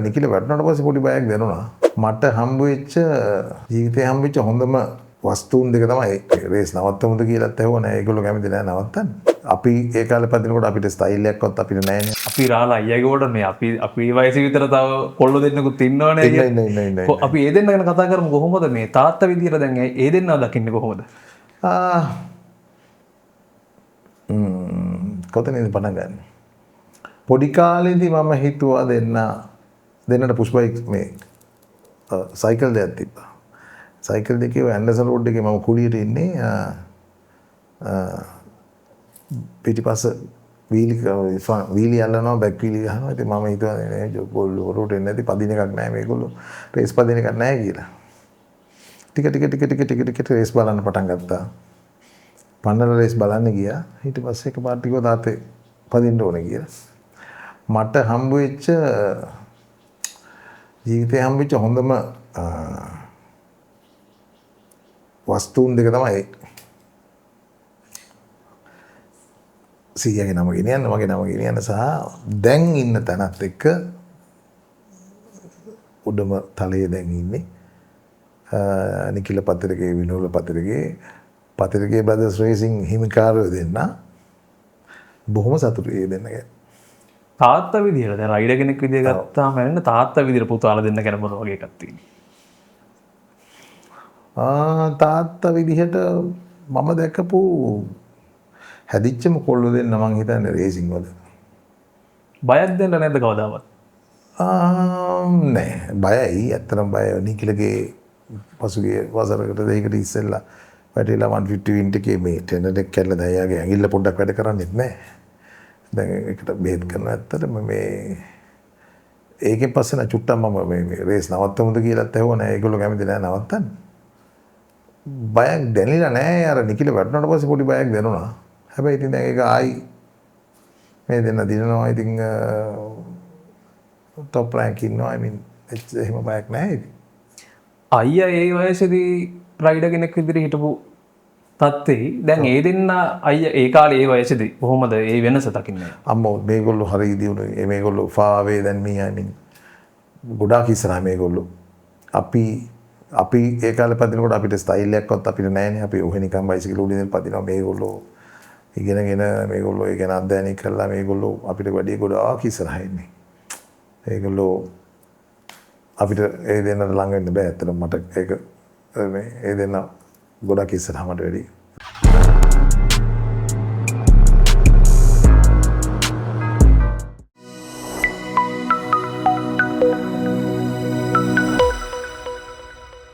නිකිල වැටුණාට පස්සේ පොඩි බයක් දැනුණා. මට හම්බ වෙච්ච ජීවිතේ හම්බ වෙච්ච හොඳම වස්තුන් දෙක තමයි රේස් නවත්තමුද කියලාත් ඇහුවා නෑ. ඒගොල්ලෝ කැමති නෑ නවත්තන්න. අපි ඒ කාලේ පදිනකොට අපිට ස්ටයිල් එකක්වත් අපිට නෑනේ. අපි රාලා අයියාගේ කොට මේ අපි වයසේ විතර තව කොල්ලෝ දෙන්නෙකුත් ඉන්නවනේ අයියා. අපි ඒ දෙන්න ගැන කතා කරමු කොහොමද මේ තාත්තා විදියට දැන් ඒ දෙන්නව දකින්නේ කොහොමද? කොතනින්ද පටන් ගන්න? පොඩි කාලේදී මම හිතුවා දෙන්නට පුෂ් බයික් මේ සයිකල් දෙයක් තිබ්බා. සයිකල් දෙකේ ඇන්ඩර්සන් රෝඩ් එකේ මම කුලියට ඉන්නේ පිටිපස්ස වීලි යල්ලනවා බැක් වීලි ගහනවා. ඉතින් මම හිතුවා නේ ගොල්ලෝ රෝඩ් එන්නේ නැති පදින එකක් නැහැ මේගොල්ලෝ රේස් පදින එකක් නැහැ කියලා. ටික රේස් බලන්න පටන් ගත්තා. පන්නල රේස් බලන්න ගියා. ඊට පස්සේ එකපාරට කිව්වා තාත්තේ පදින්න ඕනේ කියලා. මට හම්බ වෙච්ච ජීවිතේ හම්බ වෙච්ච හොඳම වස්තුන් දෙක තමයි සීයාගේ නම ගෙනියන්න මගේ නම ගෙනියන්න සහ දැන් ඉන්න තැනත් එක්ක උඩම තලයේ දැන් ඉන්නේ නිකිල පත්තරගේ විනෝල පත්තරගේ බ්‍රදර්ස් රේසිං හිමිකාරයෝ දෙන්න බොහොම සතුටුයි දෙන්න ගැන. තාත්තා විදියට දැන් රයිඩර් කෙනෙක් විදියට ගත්තාම එන්න තාත්තා විදියට පුතාලා දෙන්න ගැන මොන වගේ එකක් තියෙන්නේ? තාත්තා විදිහට මම දැකපු හැදිච්චම කොල්ලෝ දෙන්න මං හිතන්නේ රේසිං වල. බයක් දෙන්න නැද්ද කවදාවත්? නෑ බයයි ඇත්තටම බය නිකිලගේ පසුගිය වසරකට දෙකකට ඉස්සෙල්ලා වැටිලා 150 වින්ට් එකේ මේ ටෙන්ඩර් එක කැඩලා දැන් යාගේ ඇඟිල්ල පොඩ්ඩක් වැඩ කරන්නේත් නෑ. දැන් ඒකට බේත් කරනවා ඇත්තටම මේ ඒකෙන් පස්සේ නා චුට්ටක් මම මේ රේස් නවත්තමුද කියලාත් ඇහුවා නෑ. ඒගොල්ලෝ කැමති නෑ නවත්තන්න. බයක් දැනෙලා නෑ. අර නිකිල වැටුණාට පස්සේ පොඩි බයක් දැනුණා. හැබැයි ඉතින් දැන් ඒක ආයි මේ දෙන්න දිනනවා. ඉතින් টপ රෑන්ක් ඉන්නවා. I mean එහෙම බයක් නෑ ඉතින්. අයියා ඒ වයසේදී රයිඩර් කෙනෙක් විදියට හිටපු තත්ත්වේ දැන් ඒ දෙන්න අයියා ඒ කාලේ ඒ වයසේදී කොහොමද ඒ වෙනස දකින්නේ? අම්මෝ මේගොල්ලෝ හරි දියුණුයි. මේගොල්ලෝ far away than me. I mean ගොඩාක් ඉස්සරහා මේගොල්ලෝ. අපි ඒ කාලේ පදිනකොට අපිට ස්ටයිල් එකක්වත් අපිට නැහැනේ. අපි ඔහෙ නිකන් බයිසිකල් උඩින් පදිනවා. මේගොල්ලෝ ඉගෙනගෙන මේගොල්ලෝ ඒ ගැන අධ්‍යයනය කරලා මේගොල්ලෝ අපිට වැඩි ගොඩාක් ඉස්සරහා ඉන්නේ. ඒගොල්ලෝ අපිට ඒ දෙන්නට ළඟ වෙන්න බෑ. ඇත්තටම මට ඒක මේ ඒ දෙන්න ගොඩක් ඉස්සරහා මට වැඩි